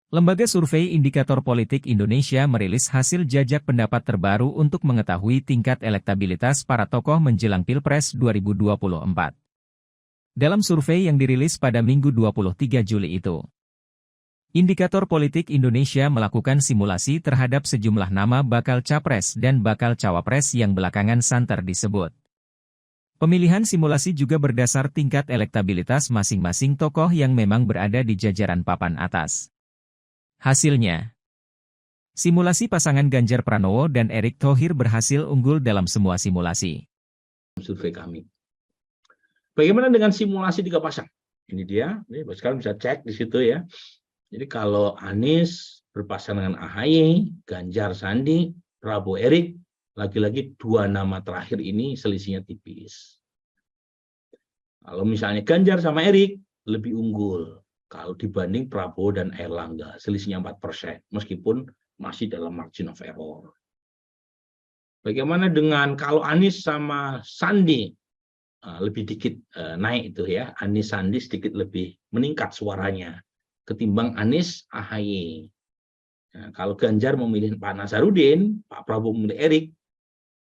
Lembaga Survei Indikator Politik Indonesia merilis hasil jajak pendapat terbaru untuk mengetahui tingkat elektabilitas para tokoh menjelang Pilpres 2024. Dalam survei yang dirilis pada Minggu 23 Juli itu, Indikator Politik Indonesia melakukan simulasi terhadap sejumlah nama bakal capres dan bakal cawapres yang belakangan santer disebut. Pemilihan simulasi juga berdasar tingkat elektabilitas masing-masing tokoh yang memang berada di jajaran papan atas. Hasilnya, simulasi pasangan Ganjar Pranowo dan Erick Thohir berhasil unggul dalam semua simulasi. Survei kami. Bagaimana dengan simulasi 3 pasang? Ini dia, ini sekarang bisa cek di situ ya. Jadi kalau Anies berpasangan dengan AHY, Ganjar Sandi, Prabowo Erick, lagi-lagi 2 nama terakhir ini selisihnya tipis. Kalau misalnya Ganjar sama Erick lebih unggul kalau dibanding Prabowo dan Erlangga, selisihnya 4%, meskipun masih dalam margin of error. Bagaimana dengan kalau Anies sama Sandi, lebih dikit naik itu ya, Anies Sandi sedikit lebih meningkat suaranya ketimbang Anies AHY. Nah, kalau Ganjar memilih Pak Nazarudin, Pak Prabowo memilih Erick,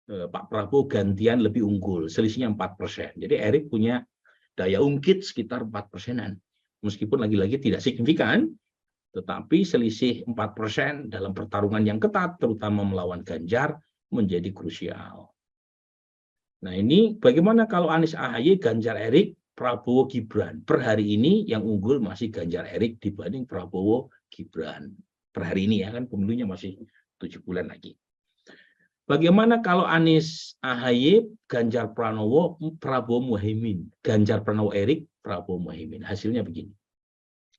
Pak Prabowo gantian lebih unggul, selisihnya 4%. Jadi Erick punya daya ungkit sekitar 4%-an. Meskipun lagi-lagi tidak signifikan, tetapi selisih 4% dalam pertarungan yang ketat, terutama melawan Ganjar, menjadi krusial. Nah ini bagaimana kalau Anies AHY, Ganjar Erick, Prabowo Gibran. Per hari ini yang unggul masih Ganjar Erick dibanding Prabowo Gibran. Per hari ini ya kan pemilunya masih 7 bulan lagi. Bagaimana kalau Anies AHY, Ganjar Pranowo, Prabowo Muhaimin, Ganjar Pranowo Erick, Prabowo Muhaimin. Hasilnya begini.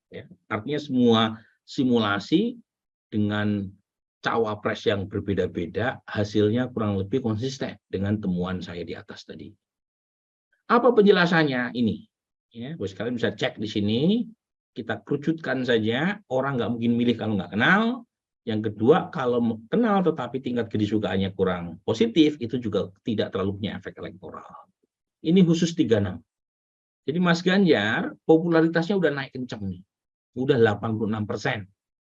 Ya, artinya semua simulasi dengan cawapres yang berbeda-beda, hasilnya kurang lebih konsisten dengan temuan saya di atas tadi. Apa penjelasannya ini? Ya, bos kalian bisa cek di sini. Kita kerucutkan saja. Orang nggak mungkin milih kalau nggak kenal. Yang kedua, kalau kenal tetapi tingkat kedisukaannya kurang positif, itu juga tidak terlalu punya efek elektoral. Ini khusus 36. Jadi Mas Ganjar, popularitasnya udah naik kenceng nih. Udah 86%.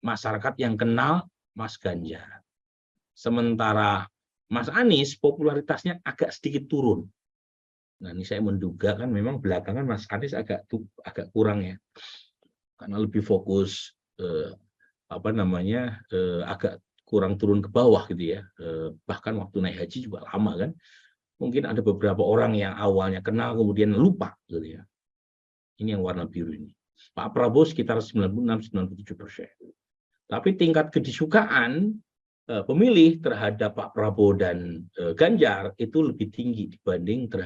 Masyarakat yang kenal Mas Ganjar. Sementara Mas Anies, popularitasnya agak sedikit turun. Nah, ini saya menduga kan memang belakangan Mas Anies agak kurang ya. Karena lebih fokus agak kurang turun ke bawah gitu ya. Bahkan waktu naik haji juga lama kan. Mungkin ada beberapa orang yang awalnya kenal kemudian lupa gitu ya. Ini yang warna biru ini. Pak Prabowo sekitar 96-97%. Tapi tingkat kedisukaan pemilih terhadap Pak Prabowo dan Ganjar itu lebih tinggi dibanding terhadap